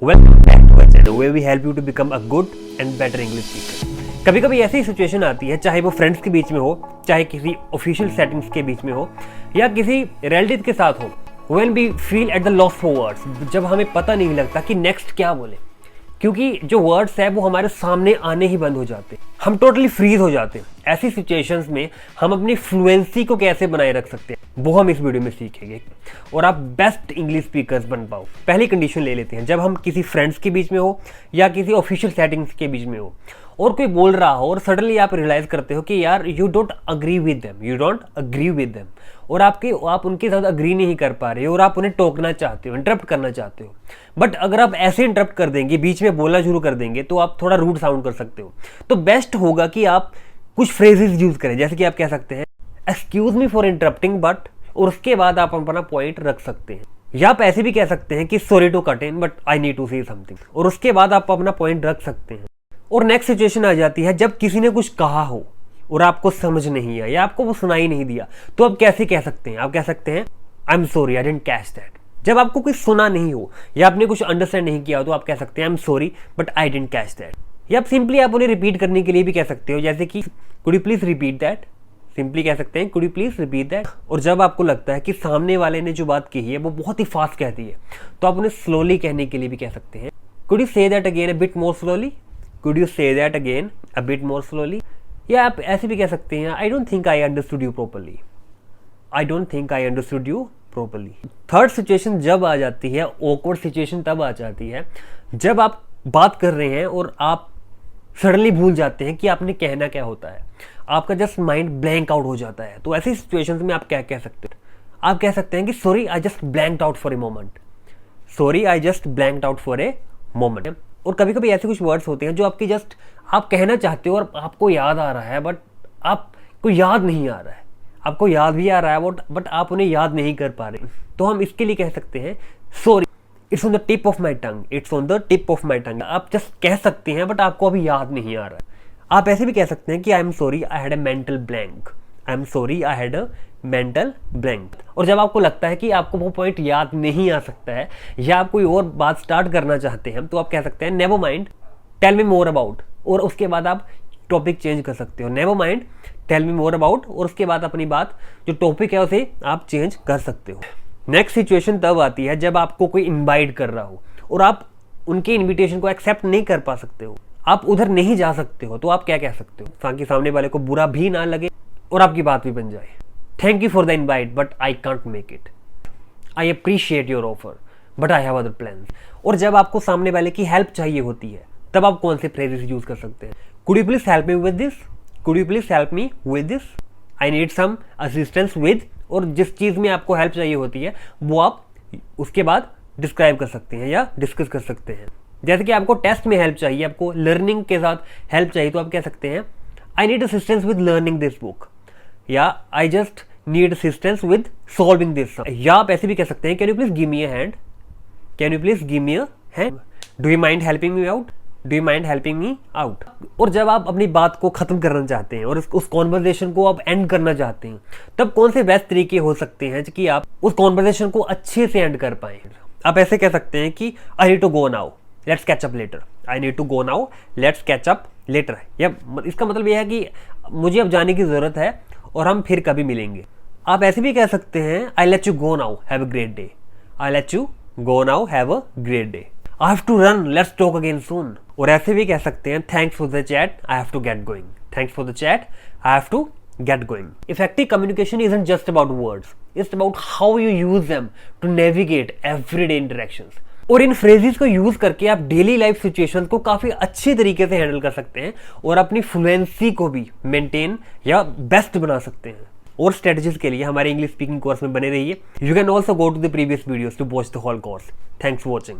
Welcome back to our channel where we help you to become a good and better English speaker. कभी कभी ऐसी situation आती है, चाहे वो फ्रेंड्स के बीच में हो, चाहे किसी ऑफिशियल सेटिंग्स के बीच में हो, या किसी रिलेटिव के साथ हो, when we feel at the loss for words, जब हमें पता नहीं लगता कि नेक्स्ट क्या बोले, क्योंकि जो वर्ड्स है वो हमारे सामने आने ही बंद हो जाते हैं, हम टोटली फ्रीज हो जाते हैं। ऐसी सिचुएशंस में हम अपनी फ्लुएंसी को कैसे बनाए रख सकते हैं वो हम इस वीडियो में सीखेंगे और आप बेस्ट इंग्लिश स्पीकर्स बन पाओ। पहली कंडीशन ले लेते हैं, जब हम किसी फ्रेंड्स के बीच में हो या किसी ऑफिशियल सेटिंग्स के बीच में हो और कोई बोल रहा हो और सडनली आप रियलाइज करते हो कि यार you don't agree with them, और आप उनके साथ अग्री नहीं कर पा रहे हो और आप उन्हें टोकना चाहते हो, इंटरप्ट करना चाहते हो। बट अगर आप ऐसे इंटरप्ट कर देंगे, बीच में बोलना शुरू कर देंगे, तो आप थोड़ा रूड साउंड कर सकते हो। तो बेस्ट होगा कि आप कुछ फ्रेजेस यूज करें, जैसे कि आप कह सकते हैं excuse me for interrupting but, और उसके बाद आप अपना पॉइंट रख सकते हैं। या आप ऐसे भी कह सकते हैं कि sorry to cut in but I need to say something, और उसके बाद आप अपना पॉइंट रख सकते हैं। और नेक्स्ट सिचुएशन आ जाती है जब किसी ने कुछ कहा हो और आपको समझ नहीं आया या आपको वो सुनाई नहीं दिया, तो आप कैसे कह सकते हैं? आप कह सकते हैं I am sorry I didn't catch that. जब आपको कुछ सुना नहीं हो या आपने कुछ अंडरस्टैंड नहीं किया हो, तो आप कह सकते हैं I am sorry but I didn't catch that. या आप सिंपली आप उन्हें रिपीट करने के लिए भी कह सकते हो, जैसे कि could you please repeat that. Simply कह सकते हैं could you please repeat that. और जब आपको लगता है कि सामने वाले ने जो बात कही है वो बहुत ही फास्ट कहती है, तो आप उन्हें स्लोली कहने के लिए भी कह सकते हैं could you say that again a bit more slowly, could you say that again a bit more slowly. या आप ऐसे भी कह सकते हैं I don't think I understood you properly, I don't think I understood you properly. Third situation जब आ जाती है, ऑकवर्ड सिचुएशन तब आ जाती है जब आप बात कर रहे हैं और आप सडनली भूल जाते हैं कि आपने कहना क्या होता है, आपका जस्ट माइंड ब्लैंक आउट हो जाता है। तो ऐसी सिचुएशंस में आप क्या कह सकते हैं? आप कह सकते हैं कि sorry I just blanked out for a moment, sorry I just blanked out for a moment. और कभी कभी ऐसे कुछ वर्ड्स होते हैं जो आपकी जस्ट आप कहना चाहते हो और आपको याद आ रहा है, बट आपको याद नहीं आ रहा है, आपको याद भी आ रहा है बट आप उन्हें याद नहीं कर पा रहे। तो हम इसके लिए कह सकते हैं sorry it's on the tip of my tongue, it's on the tip of my tongue. आप जस्ट कह सकते हैं बट आपको अभी याद नहीं आ रहा है। आप ऐसे भी कह सकते हैं कि I am sorry I had a mental blank, I am sorry I had a mental blank. और जब आपको लगता है कि आपको वो पॉइंट याद नहीं आ सकता है या आप कोई और बात स्टार्ट करना चाहते हैं, तो आप कह सकते हैं never mind tell me more about, और उसके बाद आप टॉपिक चेंज कर सकते हो। Never mind tell me more about, और उसके बाद अपनी बात जो टॉपिक है उसे आप चेंज कर सकते हो। नेक्स्ट सिचुएशन तब आती है जब आपको कोई इनवाइट कर रहा हो और आप उनके इनविटेशन को एक्सेप्ट नहीं कर पा सकते हो, आप उधर नहीं जा सकते हो, तो आप क्या कह सकते हो ताकि सामने वाले को बुरा भी ना लगे और आपकी बात भी बन जाए? Thank you for the invite but I can't make it, I appreciate your offer but I have other plans. और जब आपको सामने वाले की हेल्प चाहिए होती है, तब आप कौन से फ्रेजेस यूज कर सकते हैं? Could you please help me with this, could you please help me with this, I need some assistance with. और जिस चीज में आपको हेल्प चाहिए होती है वो आप उसके बाद डिस्क्राइब कर सकते हैं या डिस्कस कर सकते हैं। जैसे कि आपको टेस्ट में हेल्प चाहिए, आपको लर्निंग के साथ हेल्प चाहिए, तो आप कह सकते हैं I need assistance with learning this book, या I just need assistance with solving this. या आप ऐसे भी कह सकते हैं can you please give me a hand, can you please give me a hand, do you mind helping me out, do you mind helping me out. और जब आप अपनी बात को खत्म करना चाहते हैं और उस कॉन्वर्सेशन को आप एंड करना चाहते हैं, तब कौन से बेस्ट तरीके हो सकते हैं कि आप उस कॉन्वर्सेशन को अच्छे से एंड कर पाए? आप ऐसे कह सकते हैं कि I need to go now let's catch up later, I need to go now let's catch up later. या इसका मतलब यह है कि मुझे अब जाने की जरूरत है और हम फिर कभी मिलेंगे। आप ऐसे भी कह सकते हैं I let you go now have a great day, I let you go now have a great day, I have to run let's talk again soon. और ऐसे भी कह सकते हैं thanks for the chat I have to get going, thanks for the chat I have to get going. Effective communication isn't just about words, it's about how you use them to navigate everyday interactions. और इन phrases को use करके आप daily life situations को काफी अच्छी तरीके से handle कर सकते हैं और अपनी फ्लुएंसी को भी मेंटेन या बेस्ट बना सकते हैं। और स्ट्रेटजीज के लिए हमारे इंग्लिश स्पीकिंग कोर्स में बने रहिए। You can also go to the previous videos to watch the whole course. Thanks for watching.